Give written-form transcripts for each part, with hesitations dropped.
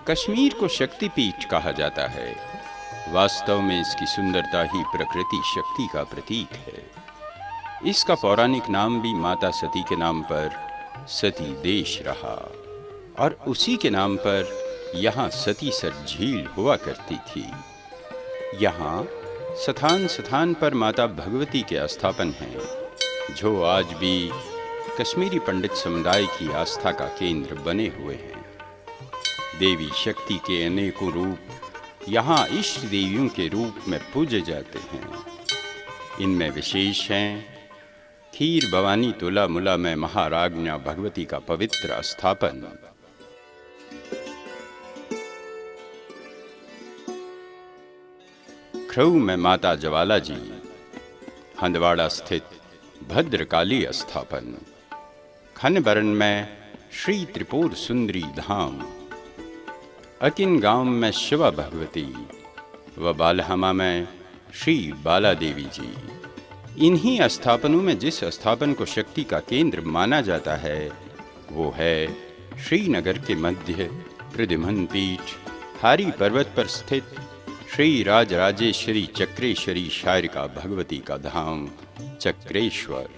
कश्मीर को शक्तिपीठ कहा जाता है। वास्तव में इसकी सुंदरता ही प्रकृति शक्ति का प्रतीक है। इसका पौराणिक नाम भी माता सती के नाम पर सती देश रहा और उसी के नाम पर यहाँ सतीसर झील हुआ करती थी। यहाँ स्थान स्थान पर माता भगवती के स्थापन हैं, जो आज भी कश्मीरी पंडित समुदाय की आस्था का केंद्र बने हुए हैं। देवी शक्ति के अनेकों रूप यहाँ इष्ट देवियों के रूप में पूजे जाते हैं। इनमें विशेष हैं खीर भवानी तुला मुला में महाराज्ञा भगवती का पवित्र स्थापन, ख्रऊ में माता ज्वाला जी, हंदवाड़ा स्थित भद्रकाली स्थापन, खनबरन में श्री त्रिपुर सुंदरी धाम, अकिन गांव में शिवा भगवती व बालहमा में श्री बाला देवी जी। इन्हीं स्थापनों में जिस स्थापन को शक्ति का केंद्र माना जाता है वो है श्रीनगर के मध्य प्रद्युम्न पीठ हारी पर्वत पर स्थित श्री राजराजेश्वरी चक्रेश्वरी शारिका भगवती का धाम चक्रेश्वर,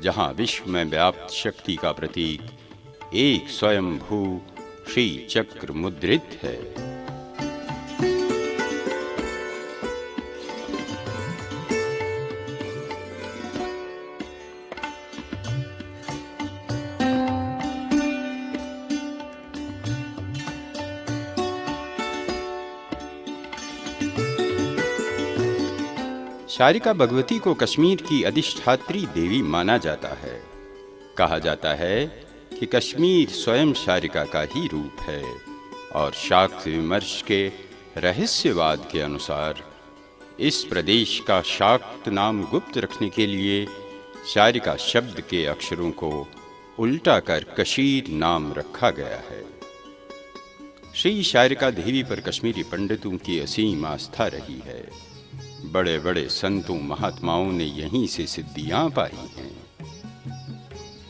जहाँ विश्व में व्याप्त शक्ति का प्रतीक एक स्वयंभू श्री चक्र मुद्रित है। शारिका भगवती को कश्मीर की अधिष्ठात्री देवी माना जाता है। कहा जाता है कि कश्मीर स्वयं शारिका का ही रूप है और शाक्त विमर्श के रहस्यवाद के अनुसार इस प्रदेश का शाक्त नाम गुप्त रखने के लिए शारिका शब्द के अक्षरों को उल्टा कर कशीर नाम रखा गया है। श्री शारिका देवी पर कश्मीरी पंडितों की असीम आस्था रही है। बड़े बड़े संतों महात्माओं ने यहीं से सिद्धियां पाई हैं।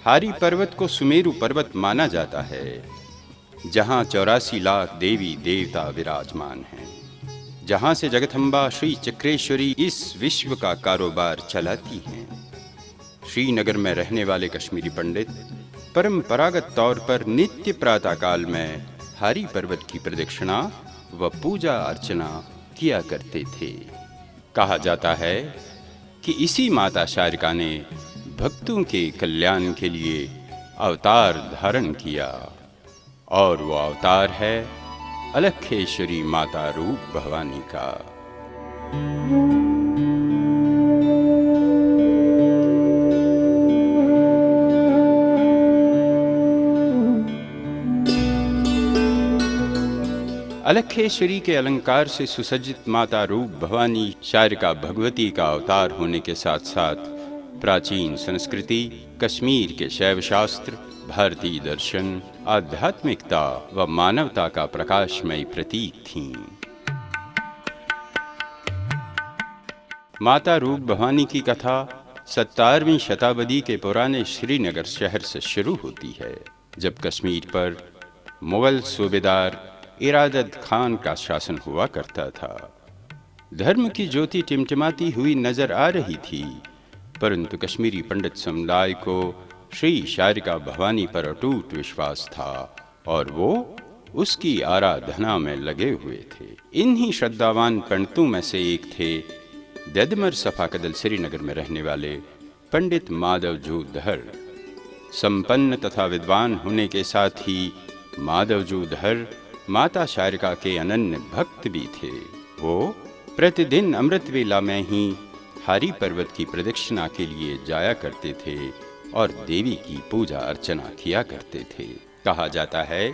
हारी पर्वत को सुमेरु पर्वत माना जाता है, जहां 84 लाख देवी देवता विराजमान हैं, जहां से जगदम्बा श्री चक्रेश्वरी इस विश्व का कारोबार चलाती हैं। श्रीनगर में रहने वाले कश्मीरी पंडित परंपरागत तौर पर नित्य प्रातःकाल में हारी पर्वत की प्रदक्षिणा व पूजा अर्चना किया करते थे। कहा जाता है कि इसी माता शारिका ने भक्तों के कल्याण के लिए अवतार धारण किया और वो अवतार है अलखेश्वरी माता रूप भवानी का। अलखेश्वरी के अलंकार से सुसज्जित माता रूप भवानी शारिका भगवती का अवतार होने के साथ साथ प्राचीन संस्कृति, कश्मीर के शैव शास्त्र, भारतीय दर्शन, आध्यात्मिकता व मानवता का प्रकाशमयी प्रतीक थीं। माता रूप भवानी की कथा 17वीं शताब्दी के पुराने श्रीनगर शहर से शुरू होती है, जब कश्मीर पर मुगल सूबेदार इरादत खान का शासन हुआ करता था। धर्म की ज्योति टिमटिमाती हुई नजर आ रही थी, परंतु कश्मीरी पंडित समुदाय को श्री शारिका भवानी पर अटूट विश्वास था और वो उसकी आराधना में लगे हुए थे। इन्हीं श्रद्धावान पंडितों में से एक थे ददमर सफाकदल श्रीनगर में रहने वाले पंडित माधवजू धर। संपन्न तथा विद्वान होने के साथ ही माधवजू धर माता शारिका के अनन्य भक्त भी थे। वो प्रतिदिन अमृत वेला में ही हारी पर्वत की प्रदक्षिणा के लिए जाया करते थे और देवी की पूजा अर्चना किया करते थे। कहा जाता है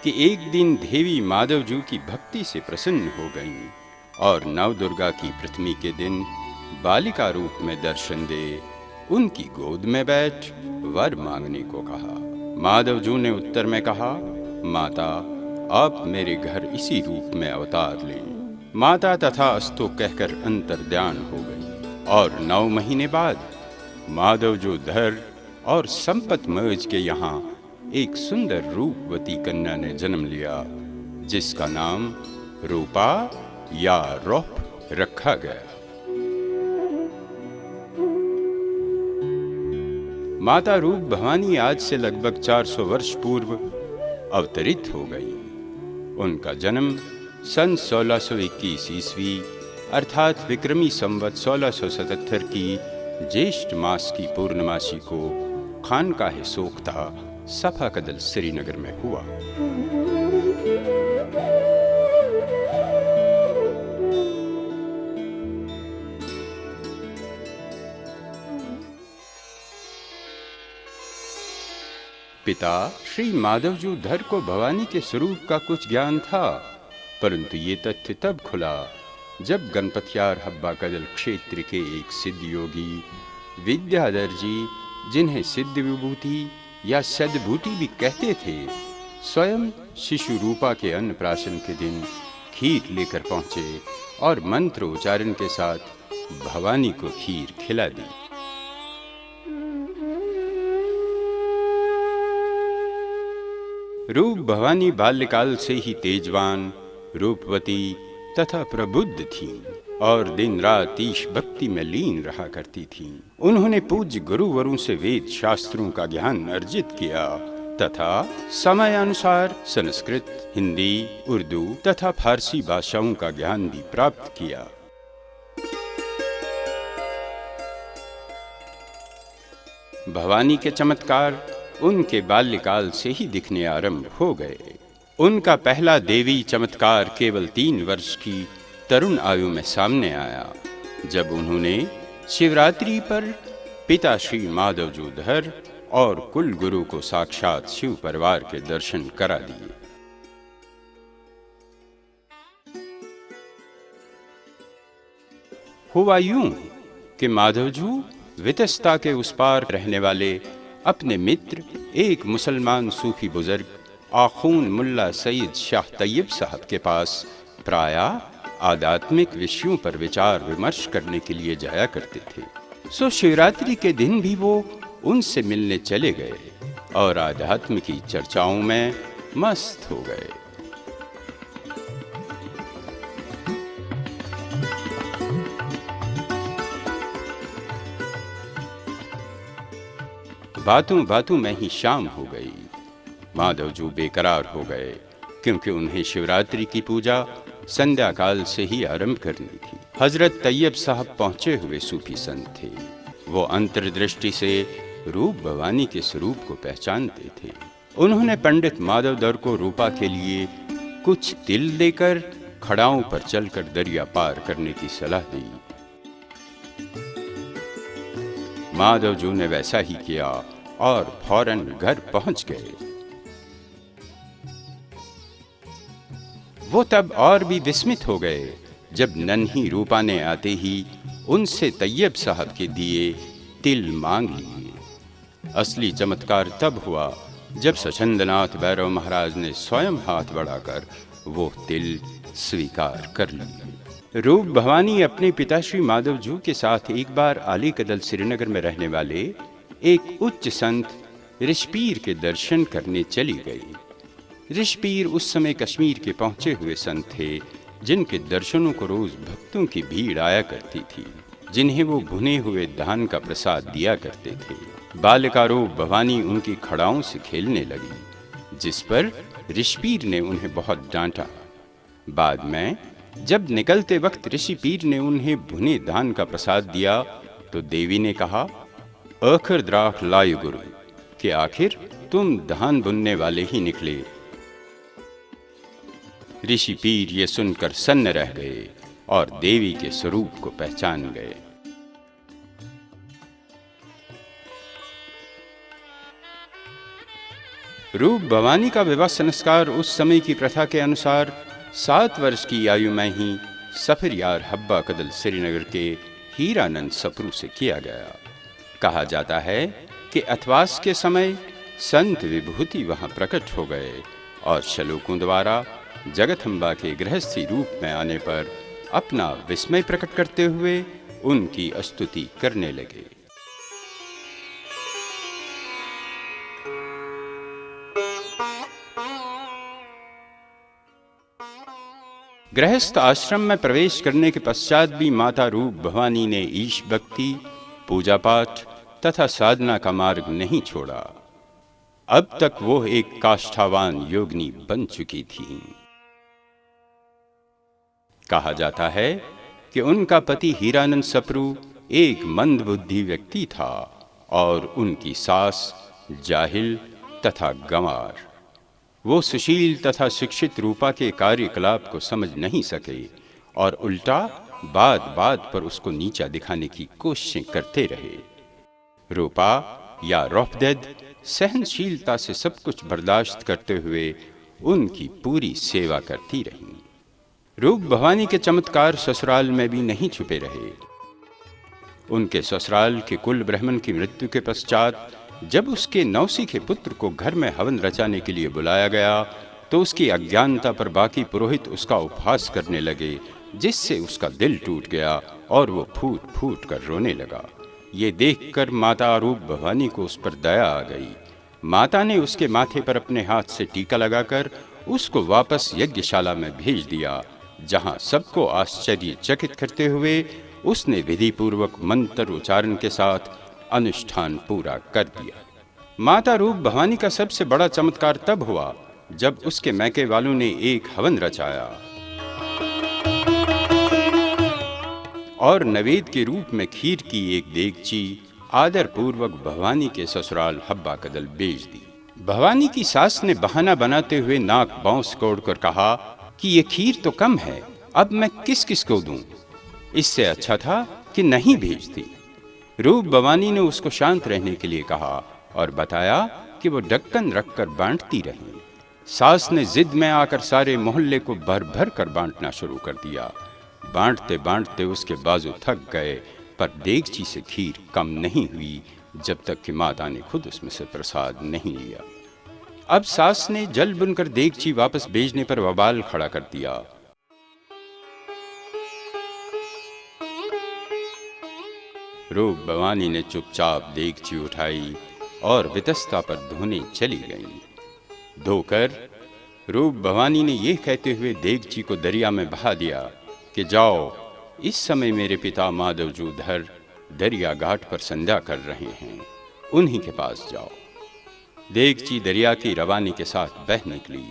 कि एक दिन देवी माधवजू की भक्ति से प्रसन्न हो गईं और नवदुर्गा की पृथ्वी के दिन बालिका रूप में दर्शन दे उनकी गोद में बैठ वर मांगने को कहा। माधवजू ने उत्तर में कहा, माता आप मेरे घर इसी रूप में अवतार लें। माता तथा अस्तु कहकर अंतर्ध्यान हो गई और 9 महीने बाद माधव जो धर और संपत मर्ज के यहाँ एक सुंदर रूपवती कन्या ने जन्म लिया, जिसका नाम रूपा या रोप रखा गया। माता रूप भवानी आज से लगभग 400 वर्ष पूर्व अवतरित हो गई। उनका जन्म सन 1621 ईस्वी अर्थात विक्रमी संवत 1677 की ज्येष्ठ मास की पूर्णमासी को खानकाहे सोख्ता सफा कदल श्रीनगर में हुआ। पिता श्री माधवजू धर को भवानी के स्वरूप का कुछ ज्ञान था, परंतु ये तथ्य तब खुला जब गणपतियार हब्बा कदल क्षेत्र के एक सिद्ध योगी विद्याधर जी, जिन्हें सिद्ध विभूति या सद्भूति भी कहते थे, स्वयं शिशु रूपा के अन्नप्राशन के दिन खीर लेकर पहुंचे और मंत्र उच्चारण के साथ भवानी को खीर खिला दी। रूप भवानी बाल्यकाल से ही तेजवान, रूपवती तथा प्रबुद्ध थीं और दिन रात ईश भक्ति में लीन रहा करती थीं। उन्होंने पूज्य गुरुवरों से वेद शास्त्रों का ज्ञान अर्जित किया तथा समयानुसार संस्कृत, हिंदी, उर्दू तथा फारसी भाषाओं का ज्ञान भी प्राप्त किया। भवानी के चमत्कार उनके बाल्यकाल से ही दिखने आरंभ हो गए। उनका पहला देवी चमत्कार केवल 3 वर्ष की तरुण आयु में सामने आया, जब उन्होंने शिवरात्रि पर पिता श्री माधवजू धर और कुल गुरु को साक्षात शिव परिवार के दर्शन करा दिए। हुआ यूं कि माधवजू वितस्ता के उस पार रहने वाले अपने मित्र एक मुसलमान सूफी बुजुर्ग आखून मुल्ला सईद शाह तैयब साहब के पास प्रायः आध्यात्मिक विषयों पर विचार विमर्श करने के लिए जाया करते थे। सो शिवरात्रि के दिन भी वो उनसे मिलने चले गए और आध्यात्म की चर्चाओं में मस्त हो गए। बातों बातों में ही शाम हो गई। माधवजू बेकरार हो गए, क्योंकि उन्हें शिवरात्रि की पूजा संध्या काल से ही आरंभ करनी थी। हजरत तैयब साहब पहुंचे हुए सूफी संत थे। वो अंतर्दृष्टि से रूप भवानी के स्वरूप को पहचानते थे। उन्होंने पंडित माधवधर को रूपा के लिए कुछ तिल देकर खड़ाओं पर चलकर दरिया पार करने की सलाह दी। माधवजू ने वैसा ही किया और फौरन घर पहुंच गए। वो तब और भी विस्मित हो गए जब नन्ही रूपा ने आते ही उनसे तैयब साहब के दिए तिल मांग लिए। असली चमत्कार तब हुआ जब सचंदनाथ भैरव महाराज ने स्वयं हाथ बढ़ाकर वो तिल स्वीकार कर लिए। रूप भवानी अपने पिता श्री माधवजू के साथ एक बार आली कदल श्रीनगर में रहने वाले एक उच्च संत ऋषपीर के दर्शन करने चली गई। ऋषपीर उस समय कश्मीर के पहुंचे हुए संत थे, जिनके दर्शनों को रोज भक्तों की भीड़ आया करती थी, जिन्हें वो भुने हुए धान का प्रसाद दिया करते थे। बालिका रूप भवानी उनकी खड़ाओं से खेलने लगी, जिस पर ऋषपीर ने उन्हें बहुत डांटा। बाद में जब निकलते वक्त ऋषिपीर ने उन्हें भुने धान का प्रसाद दिया तो देवी ने कहा, आखिर द्राख लायु गुरु, कि आखिर तुम धान बुनने वाले ही निकले। ऋषिपीर ये सुनकर सन्न रह गए और देवी के स्वरूप को पहचान गए। रूप भवानी का विवाह संस्कार उस समय की प्रथा के अनुसार 7 वर्ष की आयु में ही सफरयार हब्बा कदल श्रीनगर के हीरानंद सप्रू से किया गया। कहा जाता है कि अथवास के समय संत विभूति वहां प्रकट हो गए और श्लोकों द्वारा जगदम्बा के गृहस्थी रूप में आने पर अपना विस्मय प्रकट करते हुए उनकी स्तुति करने लगे। गृहस्थ आश्रम में प्रवेश करने के पश्चात भी माता रूप भवानी ने ईश भक्ति, पूजा पाठ तथा साधना का मार्ग नहीं छोड़ा। अब तक वो एक काष्ठावान योगिनी बन चुकी थी। कहा जाता है कि उनका पति हीरानंद सप्रू एक मंदबुद्धि व्यक्ति था और उनकी सास जाहिल तथा गंवार। वो सुशील तथा शिक्षित रूपा के कार्यकलाप को समझ नहीं सके और उल्टा बात बात पर उसको नीचा दिखाने की कोशिशें करते रहे। रूपा या रौफदेद सहनशीलता से सब कुछ बर्दाश्त करते हुए उनकी पूरी सेवा करती रहीं। रूप भवानी के चमत्कार ससुराल में भी नहीं छुपे रहे। उनके ससुराल के कुल ब्राह्मण की मृत्यु के पश्चात जब उसके नौसी के पुत्र को घर में हवन रचाने के लिए बुलाया गया तो उसकी अज्ञानता पर बाकी पुरोहित उसका उपहास करने लगे, जिससे उसका दिल टूट गया और वो फूट फूट कर रोने लगा। ये देखकर माता रूप भवानी को उस पर दया आ गई। माता ने उसके माथे पर अपने हाथ से टीका लगाकर उसको वापस यज्ञशाला में भेज दिया, जहां सबको आश्चर्यचकित करते हुए उसने विधि पूर्वक मंत्र उच्चारण के साथ अनुष्ठान पूरा कर दिया। माता रूप भवानी का सबसे बड़ा चमत्कार तब हुआ जब उसके मैके वालों ने एक हवन रचाया और नवेद के रूप में खीर की एक देगची आदर पूर्वक भवानी के ससुराल हब्बा कदल भेज दी। भवानी की सास ने बहाना बनाते हुए नाक बांस कोड़कर कहा कि ये खीर तो कम है, अब मैं किस किस को दूं? इससे अच्छा था कि नहीं भेजती। रूप भवानी ने उसको शांत रहने के लिए कहा और बताया कि वो ढक्कन रखकर बांटती रही। सास ने जिद में आकर सारे मोहल्ले को भर भर कर बांटना शुरू कर दिया। बांटते बांटते उसके बाजू थक गए, पर देगची से खीर कम नहीं हुई जब तक कि माता ने खुद उसमें से प्रसाद नहीं लिया। अब सास ने जल बुनकर देगची वापस भेजने पर बवाल खड़ा कर दिया। रूप भवानी ने चुपचाप देगची उठाई और वितस्ता पर धोने चली गई। धोकर रूप भवानी ने यह कहते हुए देगची को दरिया में बहा दिया कि जाओ, इस समय मेरे पिता माधवजूधर दरिया घाट पर संध्या कर रहे हैं, उन्हीं के पास जाओ। देगची दरिया की रवानी के साथ बह निकली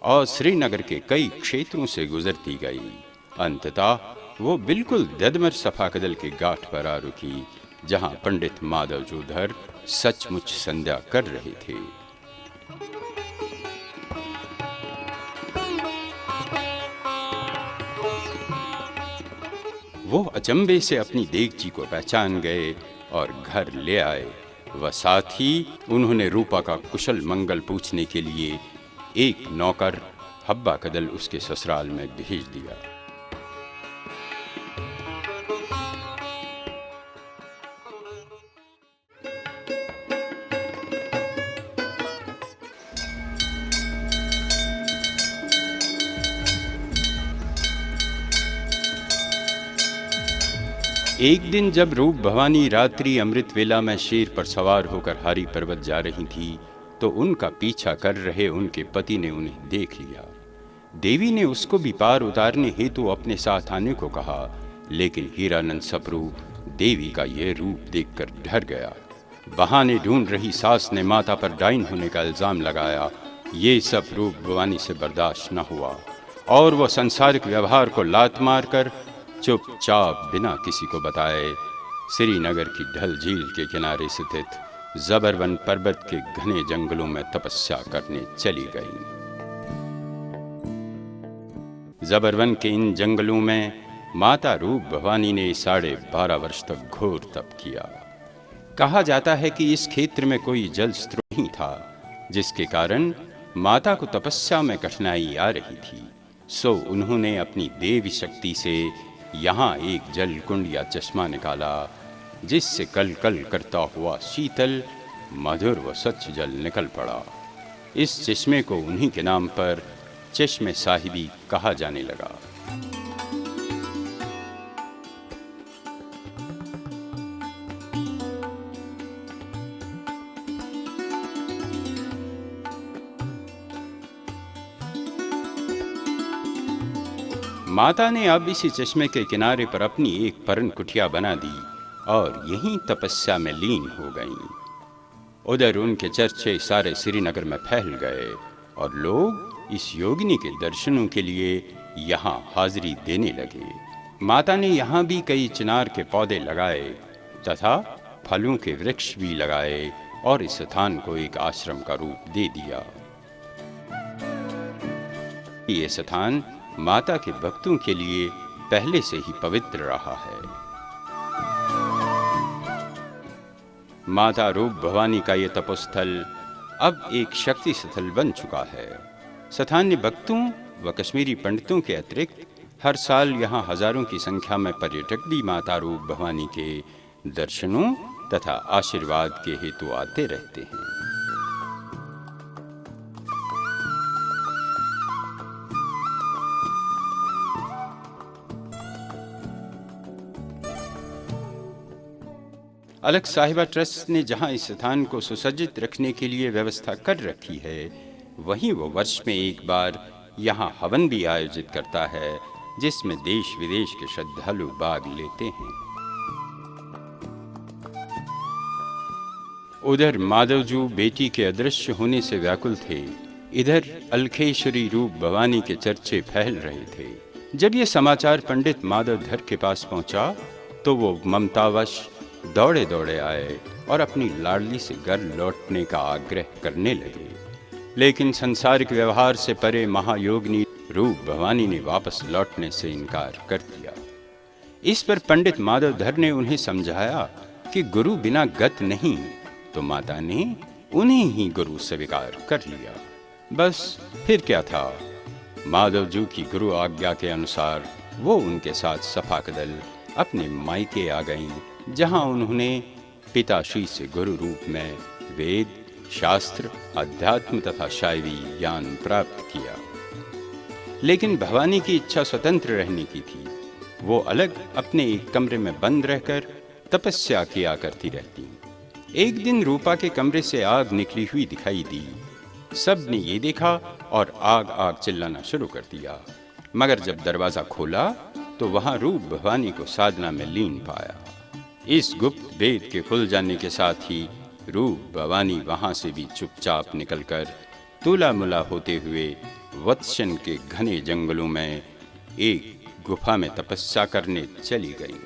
और श्रीनगर के कई क्षेत्रों से गुजरती गई। अंततः वो बिल्कुल ददमर सफाकदल के घाट पर आ रुकी, जहां पंडित माधवजूधर सचमुच संध्या कर रहे थे। वो अचंभे से अपनी देगची को पहचान गए और घर ले आए। वह साथ ही उन्होंने रूपा का कुशल मंगल पूछने के लिए एक नौकर हब्बा कदल उसके ससुराल में भेज दिया। एक दिन जब रूप भवानी रात्रि अमृत वेला में शेर पर सवार होकर हारी पर्वत जा रही थी तो उनका पीछा कर रहे उनके पति ने उन्हें देख लिया। देवी ने उसको भी पार उतारने हेतु अपने साथ आने को कहा, लेकिन हीरानंद सप्रू देवी का यह रूप देखकर डर गया। बहाने ढूंढ रही सास ने माता पर डाइन होने का इल्जाम लगाया। ये सब रूप भवानी से बर्दाश्त न हुआ और वह संसारिक व्यवहार को लात मारकर चुपचाप बिना किसी को बताए श्रीनगर की ढल झील के किनारे स्थित जबरवन पर्वत के घने जंगलों में तपस्या करने चली गई। जबरवन के इन जंगलों में माता रूप भवानी ने 12.5 वर्ष तक घोर तप किया। कहा जाता है कि इस क्षेत्र में कोई जल स्रोत नहीं था, जिसके कारण माता को तपस्या में कठिनाई आ रही थी। सो उन्होंने अपनी देवी शक्ति से यहाँ एक जल कुंड या चश्मा निकाला, जिससे कल कल करता हुआ शीतल मधुर व स्वच्छ जल निकल पड़ा। इस चश्मे को उन्हीं के नाम पर चश्मे साहिबी कहा जाने लगा। माता ने अब इसी चश्मे के किनारे पर अपनी एक परन कुटिया बना दी और यहीं तपस्या में लीन हो गईं। उधर उनके चर्चे सारे श्रीनगर में फैल गए और लोग इस योगिनी के दर्शनों के लिए यहाँ हाजिरी देने लगे। माता ने यहाँ भी कई चिनार के पौधे लगाए तथा फलों के वृक्ष भी लगाए और इस स्थान को एक आश्रम का रूप दे दिया। ये स्थान माता के भक्तों के लिए पहले से ही पवित्र रहा है। माता रूप भवानी का ये तपोस्थल अब एक शक्ति स्थल बन चुका है। स्थानीय भक्तों व कश्मीरी पंडितों के अतिरिक्त हर साल यहाँ हजारों की संख्या में पर्यटक भी माता रूप भवानी के दर्शनों तथा आशीर्वाद के हेतु आते रहते हैं। अलग साहिबा ट्रस्ट ने जहां इस स्थान को सुसज्जित रखने के लिए व्यवस्था कर रखी है, वहीं वो वर्ष में एक बार यहां हवन भी आयोजित करता है, जिसमें देश विदेश के श्रद्धालु भाग लेते हैं। उधर माधवजू बेटी के अदृश्य होने से व्याकुल थे, इधर अलखेश्वरी रूप भवानी के चर्चे फैल रहे थे। जब ये समाचार पंडित माधवधर के पास पहुंचा तो वो ममतावश दौड़े दौड़े आए और अपनी लाडली से घर लौटने का आग्रह करने लगे, लेकिन सांसारिक व्यवहार से परे महायोगिनी रूप भवानी ने वापस लौटने से इनकार कर दिया। इस पर पंडित माधवधर ने उन्हें समझाया कि गुरु बिना गत नहीं, तो माता ने उन्हें ही गुरु स्वीकार कर लिया। बस फिर क्या था, माधवजू की गुरु आज्ञा के अनुसार वो उनके साथ सफाकदल अपने मायके आ गईं, जहां उन्होंने पिताश्री से गुरु रूप में वेद, शास्त्र, अध्यात्म तथा शायरी ज्ञान प्राप्त किया। लेकिन भवानी की इच्छा स्वतंत्र रहने की थी। वो अलग अपने एक कमरे में बंद रहकर तपस्या किया करती रहती। एक दिन रूपा के कमरे से आग निकली हुई दिखाई दी। सब ने ये देखा और आग आग चिल्लाना शुरू कर दिया, मगर जब दरवाजा खोला तो वहां रूप भवानी को साधना में लीन पाया। इस गुप्त वेद के खुल जाने के साथ ही रूप भवानी वहां से भी चुपचाप निकलकर तुला मुला होते हुए वत्सन के घने जंगलों में एक गुफा में तपस्या करने चली गईं।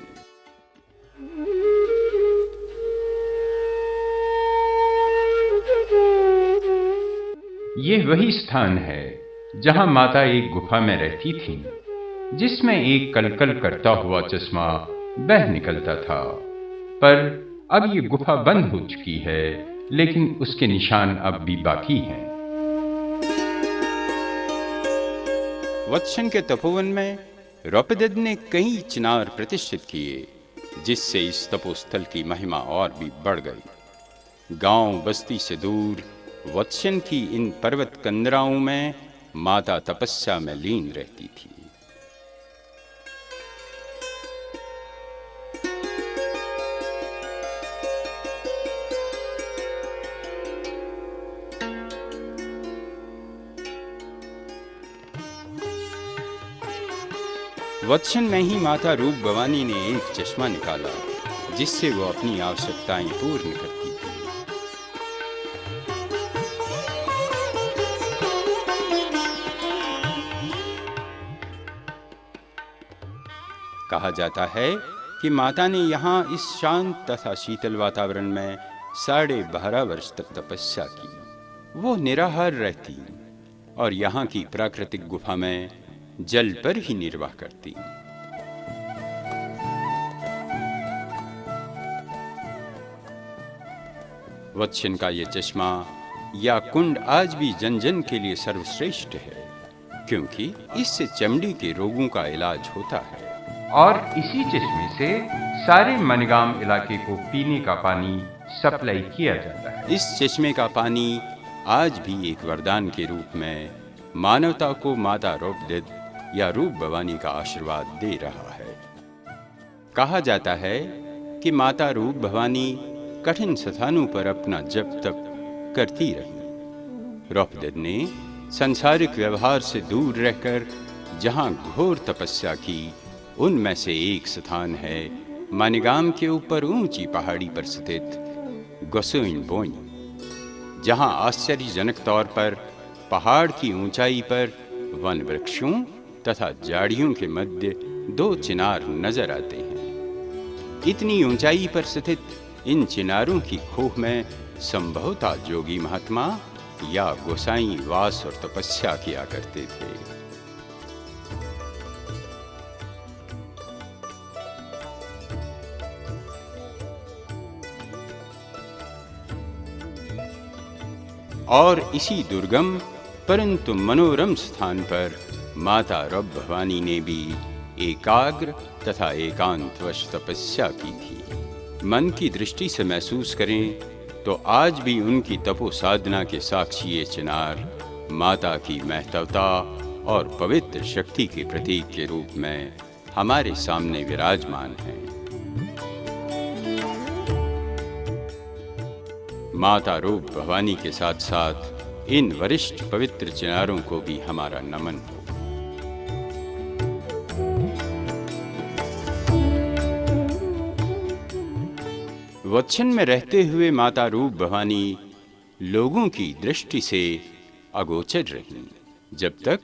ये वही स्थान है जहां माता एक गुफा में रहती थी, जिसमें एक कलकल करता हुआ चश्मा बह निकलता था। पर अब ये गुफा बंद हो चुकी है, लेकिन उसके निशान अब भी बाकी हैं। वत्सन के तपोवन में रौपदद ने कई चिनार प्रतिष्ठित किए, जिससे इस तपोस्थल की महिमा और भी बढ़ गई। गांव बस्ती से दूर वत्सन की इन पर्वत कंदराओं में माता तपस्या में लीन रहती थी। वत्सन में ही माता रूप भवानी ने एक चश्मा निकाला, जिससे वो अपनी आवश्यकताएं पूर्ण करती थी। कहा जाता है कि माता ने यहाँ इस शांत तथा शीतल वातावरण में 12.5 वर्ष तक तपस्या की। वो निराहार रहती और यहाँ की प्राकृतिक गुफा में जल पर ही निर्वाह करती। वत्सन का ये चश्मा या कुंड आज भी जन जन के लिए सर्वश्रेष्ठ है, क्योंकि इससे चमड़ी के रोगों का इलाज होता है। और इसी चश्मे से सारे मनगाम इलाके को पीने का पानी सप्लाई किया जाता है। इस चश्मे का पानी आज भी एक वरदान के रूप में मानवता को माता रौपदद या रूप भवानी का आशीर्वाद दे रहा है। कहा जाता है कि माता रूप भवानी कठिन स्थानों पर अपना जप तप करती रही। रौपदद ने सांसारिक व्यवहार से दूर रहकर जहां घोर तपस्या की, उनमें से एक स्थान है मानिगाम के ऊपर ऊंची पहाड़ी पर स्थित गोसोइन बोई, जहां आश्चर्यजनक तौर पर पहाड़ की ऊंचाई पर वन वृक्षों तथा झाड़ियों के मध्य 2 चिनार नजर आते हैं। इतनी ऊंचाई पर स्थित इन चिनारों की खोह में संभवतः जोगी महात्मा या गोसाई वास और तपस्या किया करते थे। और इसी दुर्गम परंतु मनोरम स्थान पर माता रब भवानी ने भी एकाग्र तथा एकांतवश तपस्या की थी। मन की दृष्टि से महसूस करें तो आज भी उनकी तपो साधना के साक्षी ये चिनार माता की महत्वता और पवित्र शक्ति के प्रतीक के रूप में हमारे सामने विराजमान हैं। माता रूप भवानी के साथ साथ इन वरिष्ठ पवित्र चिनारों को भी हमारा नमन हो। वत्सन में रहते हुए माता रूप भवानी लोगों की दृष्टि से अगोचर रहीं, जब तक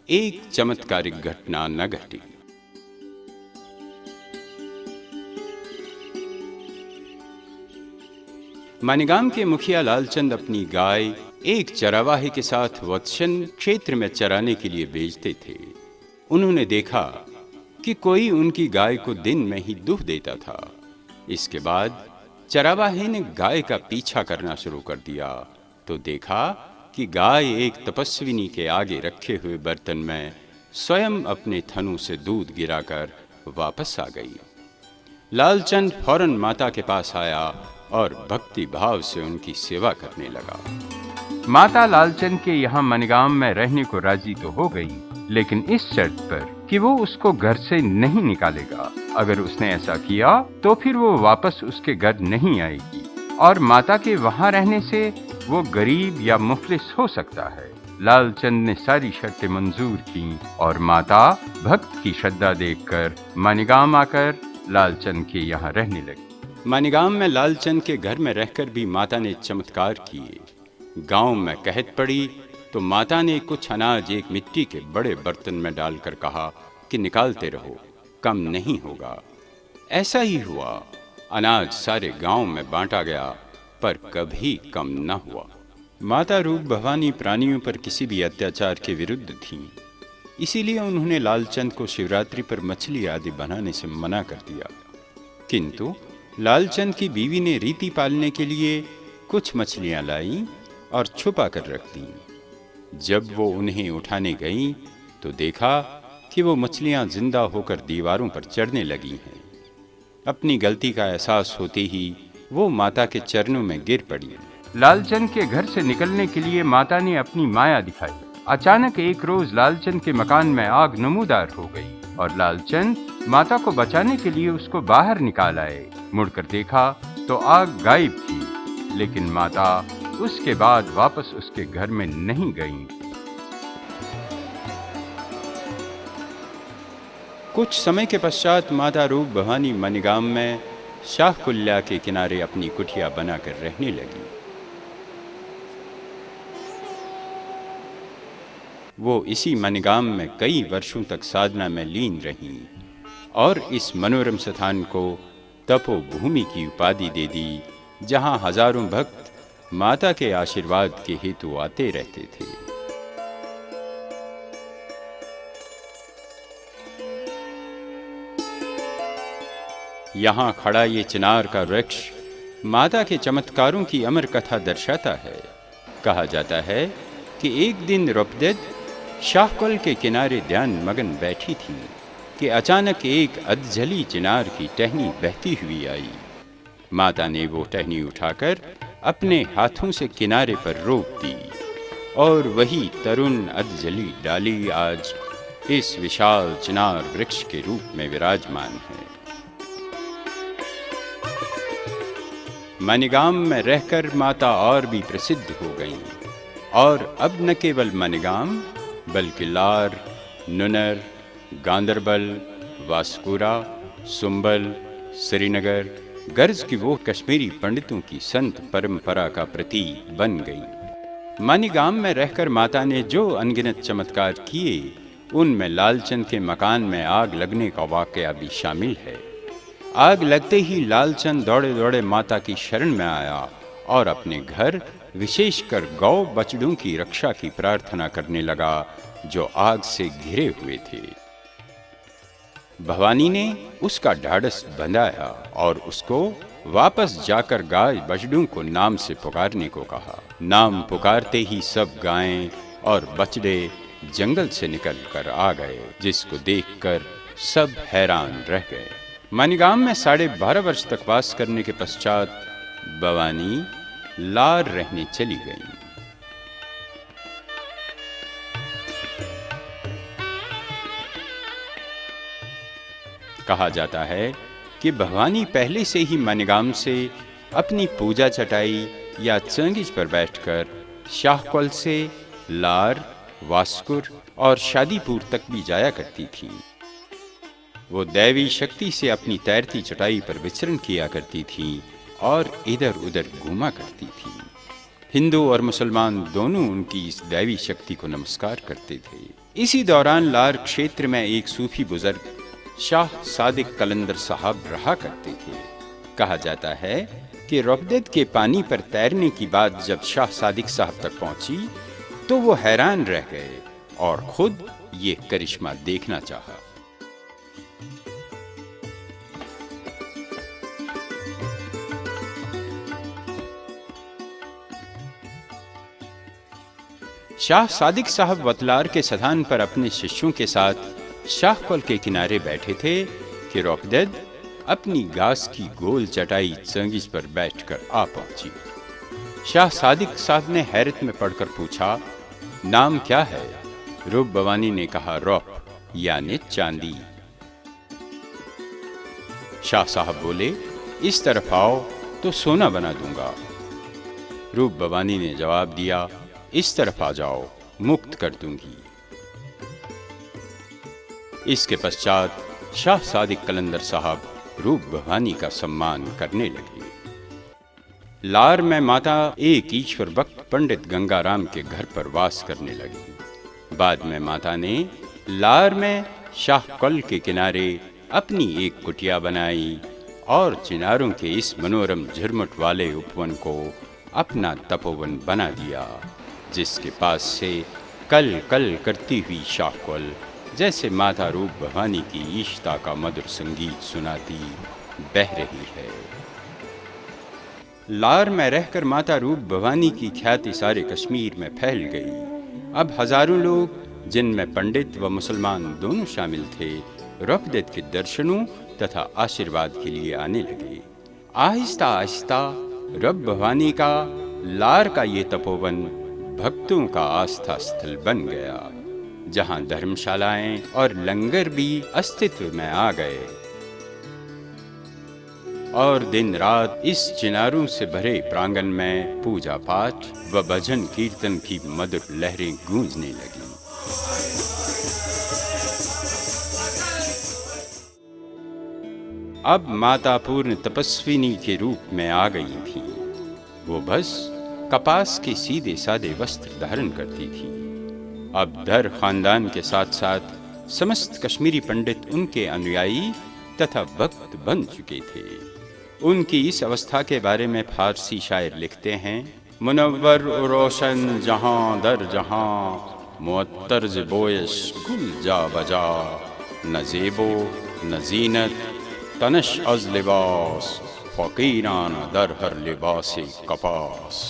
एक चमत्कारिक घटना न घटी। मानिगाम के मुखिया लालचंद अपनी गाय एक चरावाहे के साथ वत्सन क्षेत्र में चराने के लिए भेजते थे। उन्होंने देखा कि कोई उनकी गाय को दिन में ही दूध देता था। इसके बाद चरावाहे ने गाय का पीछा करना शुरू कर दिया तो देखा कि गाय एक तपस्विनी के आगे रखे हुए बर्तन में स्वयं अपने थनों से दूध गिराकर वापस आ गई। लालचंद फौरन माता के पास आया और भक्ति भाव से उनकी सेवा करने लगा। माता लालचंद के यहाँ मनगाम में रहने को राजी तो हो गई, लेकिन इस शर्त पर कि वो उसको घर से नहीं निकालेगा। अगर उसने ऐसा किया तो फिर वो वापस उसके घर नहीं आएगी और माता के वहाँ रहने से वो गरीब या मुफलिस हो सकता है। लालचंद ने सारी शर्तें मंजूर की और माता भक्त की श्रद्धा देखकर मानिगाम आकर लालचंद के यहाँ रहने लगी। मानिगाम में लालचंद के घर में रहकर भी माता ने चमत्कार किए। गांव में कहत पड़ी तो माता ने कुछ अनाज एक मिट्टी के बड़े बर्तन में डालकर कहा कि निकालते रहो, कम नहीं होगा। ऐसा ही हुआ। अनाज सारे गांव में बांटा गया पर कभी कम न हुआ। माता रूप भवानी प्राणियों पर किसी भी अत्याचार के विरुद्ध थीं। इसीलिए उन्होंने लालचंद को शिवरात्रि पर मछली आदि बनाने से मना कर दिया। किंतु लालचंद की बीवी ने रीति पालने के लिए कुछ मछलियां लाई और छुपा कर रख दी। जब वो उन्हें उठाने गईं तो देखा कि वो मछलियां जिंदा होकर दीवारों पर चढ़ने लगी हैं। अपनी गलती का एहसास होते ही वो माता के चरणों में गिर पड़ी। लालचंद के घर से निकलने के लिए माता ने अपनी माया दिखाई। अचानक एक रोज लालचंद के मकान में आग नमूदार हो गई और लालचंद माता को बचाने के लिए उसको बाहर निकाल आए। मुड़कर देखा तो आग गायब थी, लेकिन माता उसके बाद वापस उसके घर में नहीं गईं। कुछ समय के पश्चात माता रूप भवानी मनिगाम में शाहकुल्या के किनारे अपनी कुटिया बनाकर रहने लगी। वो इसी मनिगाम में कई वर्षों तक साधना में लीन रहीं और इस मनोरम स्थान को तपोभूमि की उपाधि दे दी, जहां हजारों भक्त माता के आशीर्वाद के हेतु आते रहते थे। यहाँ खड़ा ये चिनार का वृक्ष माता के चमत्कारों की अमर कथा दर्शाता है। कहा जाता है कि एक दिन रुपदेद शाहकुल के किनारे ध्यान मगन बैठी थी कि अचानक एक अधजली चिनार की टहनी बहती हुई आई। माता ने वो टहनी उठाकर अपने हाथों से किनारे पर रोक दी और वही तरुण अधजली डाली आज इस विशाल चिनार वृक्ष के रूप में विराजमान है। मनिगाम में रहकर माता और भी प्रसिद्ध हो गईं और अब न केवल मनिगाम बल्कि लार, नुनर, गांदरबल, वास्कुरा, सुंबल, श्रीनगर गर्ज की वो कश्मीरी पंडितों की संत परंपरा का प्रतीक बन गई। मानीगाम में रहकर माता ने जो अनगिनत चमत्कार किए, उनमें लालचंद के मकान में आग लगने का वाकया भी शामिल है। आग लगते ही लालचंद दौड़े दौड़े माता की शरण में आया और अपने घर, विशेषकर गौ बछड़ों की रक्षा की प्रार्थना करने लगा जो आग से घिरे हुए थे। भवानी ने उसका ढाढ़स बंधाया और उसको वापस जाकर गाय बछड़ों को नाम से पुकारने को कहा। नाम पुकारते ही सब गायें और बछड़े जंगल से निकलकर आ गए, जिसको देखकर सब हैरान रह गए। मानीगाम में 12.5 वर्ष तक वास करने के पश्चात भवानी लार रहने चली गई। कहा जाता है कि भवानी पहले से ही मानीगाम से अपनी पूजा चटाई या चंगिज पर बैठकर शाहकौल से लार, वास्कुर और शादीपुर तक भी जाया करती थी। वो दैवी शक्ति से अपनी तैरती चटाई पर विचरण किया करती थी और इधर उधर घूमा करती थी। हिंदू और मुसलमान दोनों उनकी इस दैवी शक्ति को नमस्कार करते थे। इसी दौरान लार क्षेत्र में एक सूफी बुजुर्ग शाह सादिक कलंदर साहब रहा करते थे। कहा जाता है कि रोपदेद के पानी पर तैरने की बात जब शाह सादिक साहब तक पहुंची तो वो हैरान रह गए और खुद ये करिश्मा देखना चाहा। शाह सादिक साहब वतलार के सथान पर अपने शिष्यों के साथ शाहकौल के किनारे बैठे थे कि रोपदेद अपनी घास की गोल चटाई चंगिज पर बैठकर आ पहुंची। शाह सादिक साहब ने हैरत में पढ़कर पूछा, नाम क्या है? रूप भवानी ने कहा, रोप यानी चांदी। शाह साहब बोले, इस तरफ आओ तो सोना बना दूंगा। रूप भवानी ने जवाब दिया, इस तरफ आ जाओ, मुक्त कर दूंगी। इसके पश्चात शाह सादिक कलंदर साहब रूप भवानी का सम्मान करने लगे। लार में माता एक ईश्वर भक्त पंडित गंगाराम के घर पर वास करने लगी। बाद में माता ने लार में शाहकौल के किनारे अपनी एक कुटिया बनाई और चिनारों के इस मनोरम झुरमुट वाले उपवन को अपना तपोवन बना दिया, जिसके पास से कल कल करती हुई शाहकौल जैसे माता रूप भवानी की ईशता का मधुर संगीत सुनाती बह रही है। लार में रहकर माता रूप भवानी की ख्याति सारे कश्मीर में फैल गई। अब हजारों लोग, जिनमें पंडित व मुसलमान दोनों शामिल थे, रोपदेद के दर्शनों तथा आशीर्वाद के लिए आने लगे। आहिस्ता आहिस्ता रूप भवानी का लार का ये तपोवन भक्तों का आस्था स्थल बन गया, जहां धर्मशालाएं और लंगर भी अस्तित्व में आ गए और दिन रात इस चिनारों से भरे प्रांगण में पूजा पाठ व भजन कीर्तन की मधुर लहरें गूंजने लगी। अब माता पूर्ण तपस्विनी के रूप में आ गई थी। वो बस कपास के सीधे सादे वस्त्र धारण करती थी। अब दर खानदान के साथ साथ समस्त कश्मीरी पंडित उनके अनुयायी तथा भक्त बन चुके थे। उनकी इस अवस्था के बारे में फारसी शायर लिखते हैं, मुनव्वर रोशन जहां दर जहां मुअत्तर ज बोयश गुल जा बजा, न ज़ेबो न जीनत तनश अज लिबास, फ़कीराना दर हर लिबास कपास।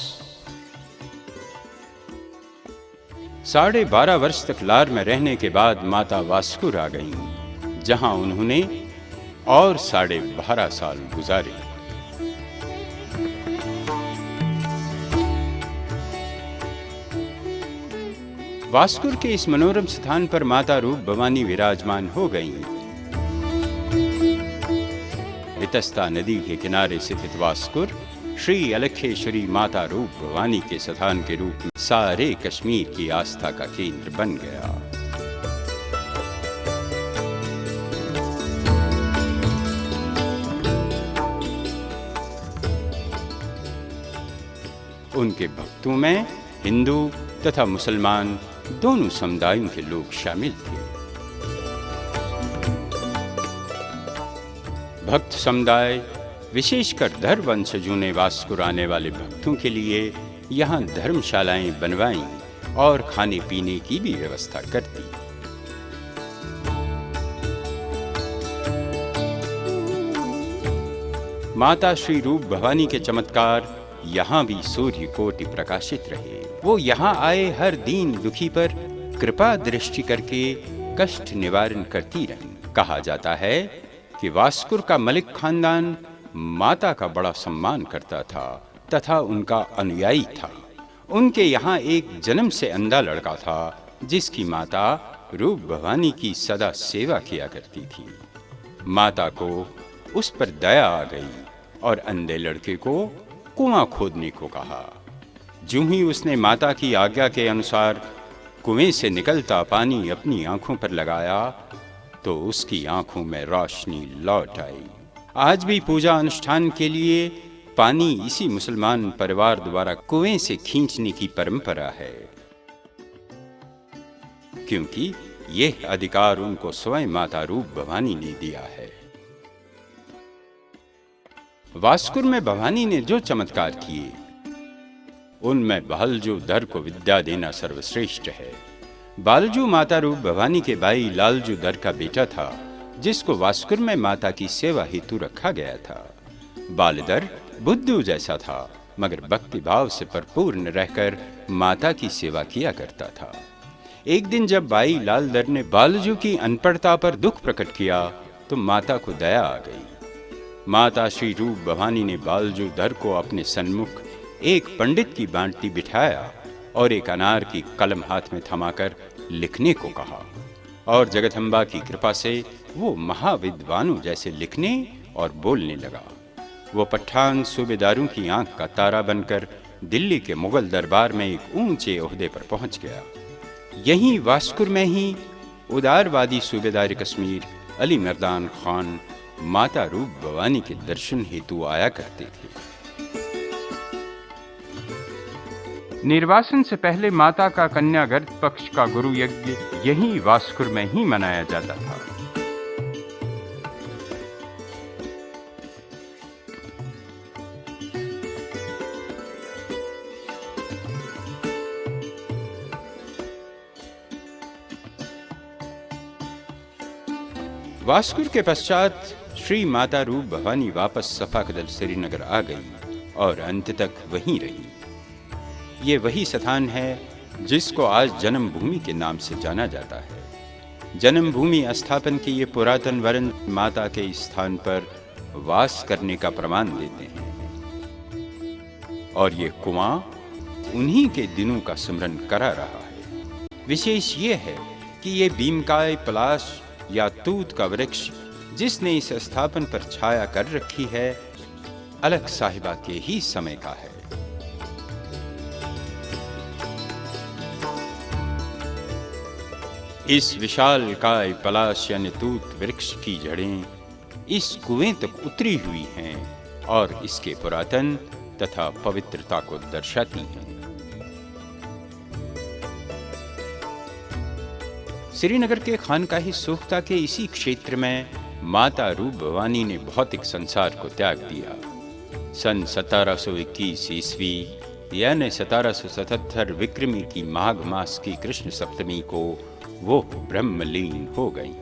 12.5 वर्ष तक लार में रहने के बाद माता वास्कुर आ गईं, जहां उन्होंने और 12.5 साल गुजारे। वास्कुर के इस मनोरम स्थान पर माता रूप भवानी विराजमान हो गईं। वितस्ता नदी के किनारे स्थित वास्कुर श्री अलखेश्वरी माता रूप भवानी के स्थान के रूप में सारे कश्मीर की आस्था का केंद्र बन गया। उनके भक्तों में हिंदू तथा मुसलमान दोनों समुदायों के लोग शामिल थे। भक्त समुदाय, विशेषकर धर वंशजों ने वास्कुर आने वाले भक्तों के लिए यहाँ धर्मशालाएं बनवाईं और खाने पीने की भी व्यवस्था कर दी। माता श्री रूप भवानी के चमत्कार यहाँ भी सूर्य कोटि प्रकाशित रहे। वो यहाँ आए हर दीन दुखी पर कृपा दृष्टि करके कष्ट निवारण करती रहीं। कहा जाता है कि वास्कुर का मलिक खानदान माता का बड़ा सम्मान करता था तथा उनका अनुयायी था। उनके यहाँ एक जन्म से अंधा लड़का था जिसकी माता रूप भवानी की सदा सेवा किया करती थी। माता को उस पर दया आ गई और अंधे लड़के को कुआं खोदने को कहा। जो ही उसने माता की आज्ञा के अनुसार कुएं से निकलता पानी अपनी आंखों पर लगाया तो उसकी आंखों में रोशनी लौट आई। आज भी पूजा अनुष्ठान के लिए पानी इसी मुसलमान परिवार द्वारा कुएं से खींचने की परंपरा है, क्योंकि यह अधिकार उनको स्वयं माता रूप भवानी ने दिया है। वास्कुर में भवानी ने जो चमत्कार किए उनमें बहलजू दर को विद्या देना सर्वश्रेष्ठ है। बालजू माता रूप भवानी के भाई लालजू दर का बेटा था, जिसको वास्कुर में माता की सेवा हेतु रखा गया था। बालदर बुद्धू जैसा था, मगर भक्ति भाव से परिपूर्ण रहकर माता की सेवा किया करता था। एक दिन जब भाई लालदर ने बालजू की अनपढ़ता पर दुख प्रकट किया तो माता को दया आ गई। माता श्री रूप भवानी ने बालजू दर को अपने सन्मुख एक पंडित की बांटती बिठाया और एक अनार की कलम हाथ में थमाकर लिखने को कहा, और जगदम्बा की कृपा से वो महाविद्वानों जैसे लिखने और बोलने लगा। वो पठान सूबेदारों की आंख का तारा बनकर दिल्ली के मुगल दरबार में एक ऊंचे ओहदे पर पहुंच गया। यहीं वास्कुर में ही उदारवादी सूबेदार कश्मीर अली मर्दान खान माता रूप भवानी के दर्शन हेतु आया करते थे। निर्वासन से पहले माता का कन्यागर्भ पक्ष का गुरु यज्ञ यहीं वास्कुर में ही मनाया जाता था। वास्कुर के पश्चात श्री माता रूप भवानी वापस सफाकदल श्रीनगर आ गई और अंत तक वहीं रही। ये वही स्थान है जिसको आज जन्मभूमि के नाम से जाना जाता है। जन्मभूमि स्थापन के ये पुरातन वर्ण माता के स्थान पर वास करने का प्रमाण देते हैं, और ये कुआं उन्हीं के दिनों का स्मरण करा रहा है। विशेष ये है कि ये भीमकाय पलाश या तूत का वृक्ष जिसने इस स्थापन पर छाया कर रखी है, अलग साहिबा के ही समय का है। इस विशाल काय पलाश यानी तूत वृक्ष की जड़ें इस कुएं तक उतरी हुई हैं और इसके पुरातन तथा पवित्रता को दर्शाती हैं। श्रीनगर के खानकाही सोख्ता के इसी क्षेत्र में माता रूप भवानी ने भौतिक संसार को त्याग दिया। सन 1721 ईस्वी यानी 1777 विक्रमी की माघ मास की कृष्ण सप्तमी को वो ब्रह्मलीन हो गई।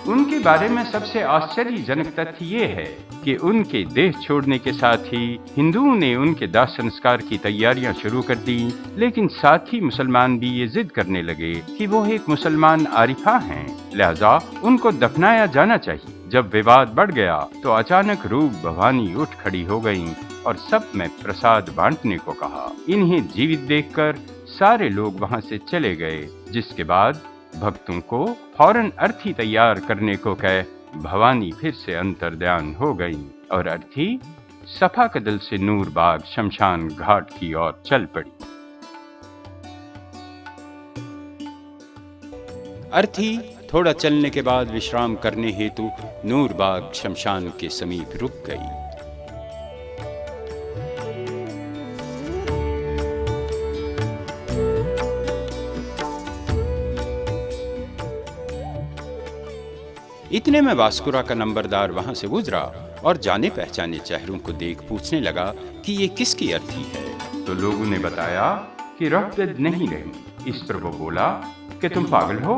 उनके बारे में सबसे आश्चर्यजनक तथ्य ये है कि उनके देह छोड़ने के साथ ही हिंदुओं ने उनके दाह संस्कार की तैयारियां शुरू कर दी, लेकिन साथ ही मुसलमान भी ये जिद करने लगे कि वो एक मुसलमान आरिफा हैं, लिहाजा उनको दफनाया जाना चाहिए। जब विवाद बढ़ गया तो अचानक रूप भवानी उठ खड़ी हो गईं और सब में प्रसाद बांटने को कहा। इन्हें जीवित देखकर सारे लोग वहां से चले गए, जिसके बाद भक्तों को फौरन अर्थी तैयार करने को कह भवानी फिर से अंतर्ध्यान हो गई और अर्थी सफाकदल से नूरबाग शमशान घाट की ओर चल पड़ी। अर्थी थोड़ा चलने के बाद विश्राम करने हेतु नूरबाग शमशान के समीप रुक गई। इतने में वास्कुरा का नंबरदार वहां से गुजरा और जाने पहचाने चेहरों को देख पूछने लगा कि ये किसकी अर्थी है। तो लोगों ने बताया कि रॉकवेद नहीं रही। इस पर वो बोला कि तुम पागल हो,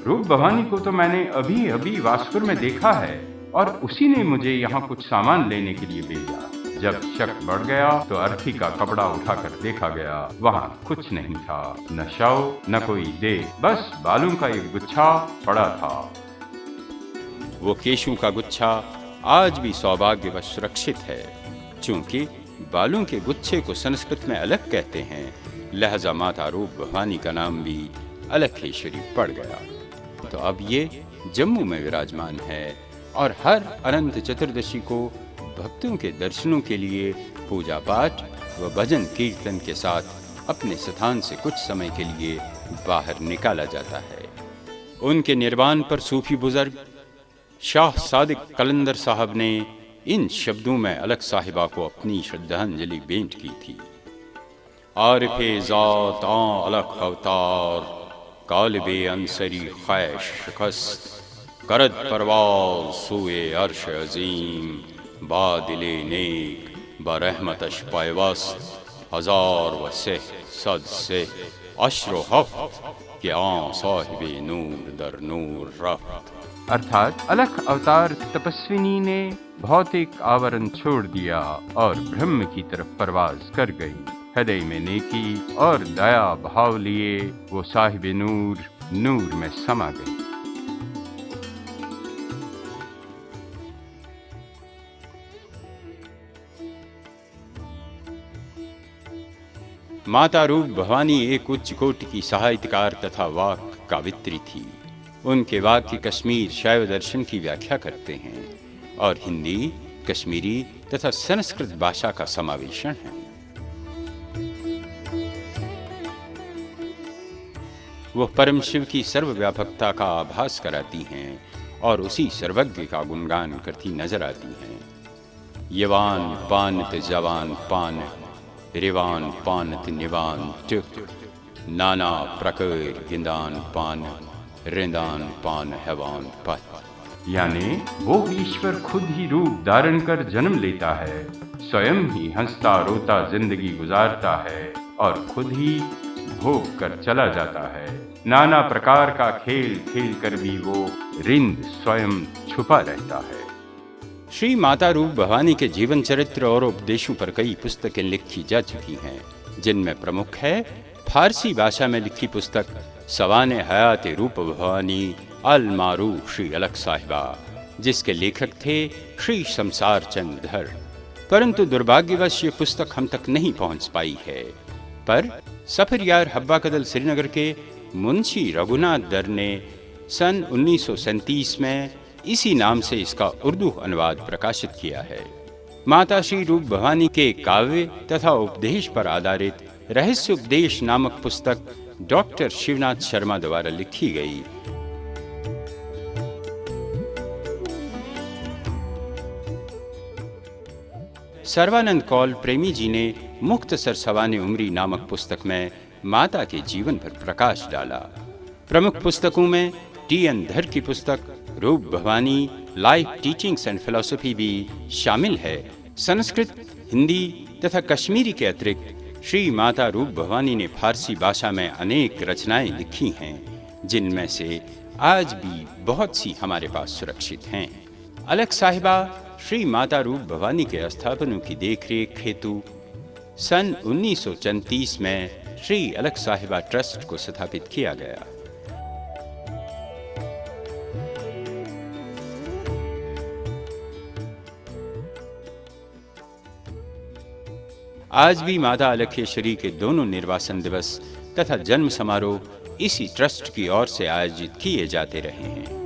रूप भवानी को तो मैंने अभी अभी वास्कुर में देखा है और उसी ने मुझे यहाँ कुछ सामान लेने के लिए भेजा। जब शक बढ़ गया तो अर्थी का कपड़ा उठाकर देखा गया, वहाँ कुछ नहीं था, न शव न कोई देह, बस बालों का एक गुच्छा पड़ा था। वो केशों का गुच्छा आज भी सौभाग्यवश सुरक्षित है। चूंकि बालों के गुच्छे को संस्कृत में अलग कहते हैं, लहजा माता रूप भवानी का नाम भी अलखेश्वरी पड़ गया। तो अब ये जम्मू में विराजमान है और हर अनंत चतुर्दशी को भक्तों के दर्शनों के लिए पूजा पाठ व भजन कीर्तन के साथ अपने स्थान से कुछ समय के लिए बाहर निकाला जाता है। उनके निर्वाण पर सूफी बुजुर्ग शाह सादिक कलंदर साहब ने इन शब्दों में अलख साहिबा को अपनी श्रद्धांजलि भेंट की थी। आरिफे ज़ात अलख अवतार, कालिबे अंसरी ख़ैश शिकस्त, करद परवाज़ सुए अर्श अज़ीम, बादिले नेक बरहमतश पैवस्त, हजार व सेह सद से अश्रो हफ्त के आं साहिबे नूर दर नूर रफ्त। अर्थात अलख अवतार तपस्विनी ने भौतिक आवरण छोड़ दिया और ब्रह्म की तरफ परवाज कर गई। हृदय में नेकी और दया भाव लिए वो साहिबे नूर नूर में समा गई। माता रूप भवानी एक उच्च कोटि की साहित्यकार तथा वाक कावित्री थी। उनके वाक्य कश्मीर शैव दर्शन की व्याख्या करते हैं और हिंदी, कश्मीरी तथा संस्कृत भाषा का समावेशन है। वह परम शिव की सर्वव्यापकता का आभास कराती हैं और उसी सर्वज्ञ का गुणगान करती नजर आती हैं। यवान पानत जवान पान, रिवान पानत निवान टुक, नाना प्रकर गिंदान पान, रिंदान पान हैवान पत। यानी वो ईश्वर खुद ही रूप धारण कर जन्म लेता है, स्वयं ही हंसता रोता जिंदगी गुजारता है और खुद ही भोग कर चला जाता है। नाना प्रकार का खेल खेल कर भी वो रिंद स्वयं छुपा रहता है। श्री माता रूप भवानी के जीवन चरित्र और उपदेशों पर कई पुस्तकें लिखी जा चुकी हैं, जिनमें प्रमुख है फारसी भाषा में लिखी पुस्तक सवाने हयात रूप भवानी अल मारूफ श्री अलख साहिबा, जिसके लेखक थे श्री शमसार चंद धर। परंतु दुर्भाग्यवश ये पुस्तक हम तक नहीं पहुंच पाई है। पर सफरयार हब्बा कदल श्रीनगर के मुंशी रघुनाथ दर ने सन 1937 में इसी नाम से इसका उर्दू अनुवाद प्रकाशित किया है। माता श्री रूप भवानी के काव्य तथा उपदेश पर आधारित रहस्य उपदेश नामक पुस्तक डॉक्टर शिवनाथ शर्मा द्वारा लिखी गई। सर्वानंद कौल प्रेमी जी ने मुख्तसर सवाने उमरी नामक पुस्तक में माता के जीवन पर प्रकाश डाला। प्रमुख पुस्तकों में टी.एन. धर की पुस्तक रूप Bhavani life teachings and philosophy भी शामिल है। संस्कृत, हिंदी तथा कश्मीरी के अतिरिक्त श्री माता रूप भवानी ने फारसी भाषा में अनेक रचनाएं लिखी हैं, जिनमें से आज भी बहुत सी हमारे पास सुरक्षित हैं। अलख साहिबा श्री माता रूप भवानी के स्थापनों की देखरेख हेतु सन 1934 में श्री अलख साहिबा ट्रस्ट को स्थापित किया गया। आज भी माता अलखेश्वरी के दोनों निर्वासन दिवस तथा जन्म समारोह इसी ट्रस्ट की ओर से आयोजित किए जाते रहे हैं।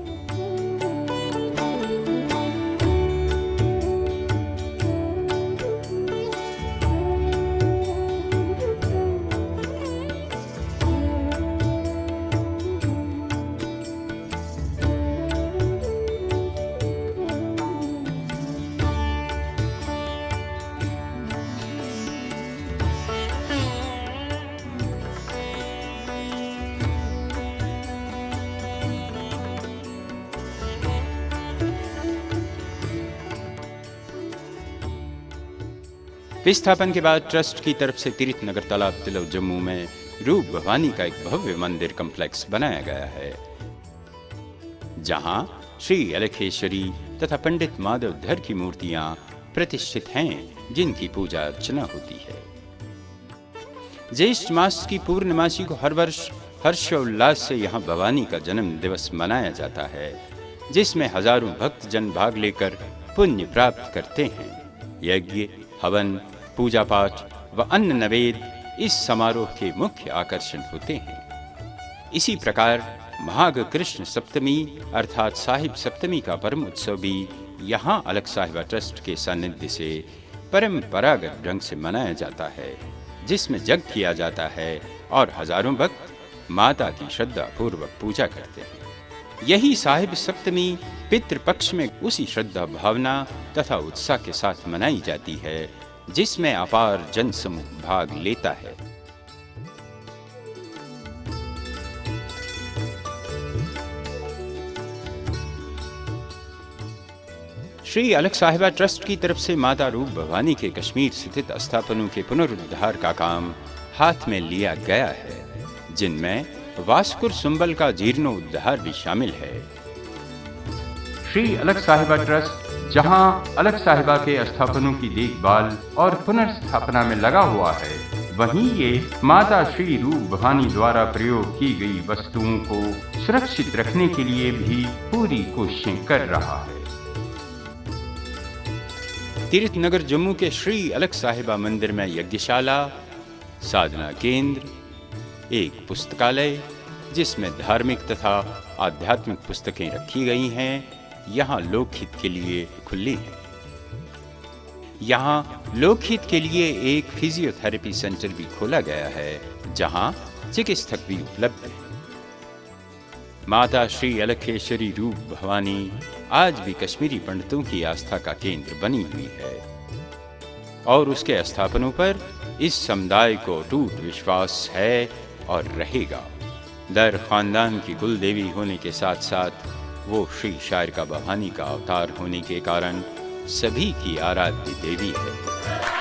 विस्थापन के बाद ट्रस्ट की तरफ से तीर्थ नगर तालाब तिलव जम्मू में रूप भवानी का एक भव्य मंदिर कम्प्लेक्स बनाया गया है, जहां श्री अलखेश्वरी तथा पंडित माधव धर की मूर्तियां प्रतिष्ठित हैं, जिनकी पूजा अर्चना होती है। ज्येष्ठ मास की पूर्णमासी को हर वर्ष हर्षोल्लास से यहाँ भवानी का जन्म दिवस मनाया जाता है, जिसमें हजारों भक्त जन भाग लेकर पुण्य प्राप्त करते हैं। यज्ञ, हवन, पूजा पाठ व अन्न नवेद इस समारोह के मुख्य आकर्षण होते हैं। इसी प्रकार महाघ कृष्ण सप्तमी अर्थात साहिब सप्तमी का परम उत्सव भी यहाँ अलख साहिबा ट्रस्ट के सानिध्य से परंपरागत ढंग से मनाया जाता है, जिसमें यज्ञ किया जाता है और हजारों भक्त माता की श्रद्धा पूर्वक पूजा करते हैं। यही साहिब सप्तमी पितृपक्ष में उसी श्रद्धा भावना तथा उत्साह के साथ मनाई जाती है, जिसमें अपार जन समूह भाग लेता है। श्री अलख साहिबा ट्रस्ट की तरफ से माता रूप भवानी के कश्मीर स्थित स्थापनों के पुनरुद्धार का काम हाथ में लिया गया है, जिनमें वास्कुर सुंबल का जीर्णोद्धार भी शामिल है। श्री अलख साहिबा ट्रस्ट जहां अलख साहिबा के स्थापनों की देखभाल और पुनर्स्थापना में लगा हुआ है, वहीं ये माता श्री रूप भवानी द्वारा प्रयोग की गई वस्तुओं को सुरक्षित रखने के लिए भी पूरी कोशिशें कर रहा है। तीर्थ नगर जम्मू के श्री अलख साहिबा मंदिर में यज्ञशाला, साधना केंद्र, एक पुस्तकालय जिसमें धार्मिक तथा आध्यात्मिक पुस्तकें रखी गई हैं, यहाँ लोकहित के लिए खुली है। यहाँ लोकहित के लिए एक फिजियोथेरेपी सेंटर भी खोला गया है, जहाँ चिकित्सक भी उपलब्ध हैं। माता श्री अलखेश्वरी रूप भवानी आज भी कश्मीरी पंडितों की आस्था का केंद्र बनी हुई है और उसके स्थापनों पर इस समुदाय को अटूट विश्वास है और रहेगा। दर खानदान की कुल देवी होने के साथ साथ वो श्री शारिका भवानी का अवतार होने के कारण सभी की आराध्य देवी है।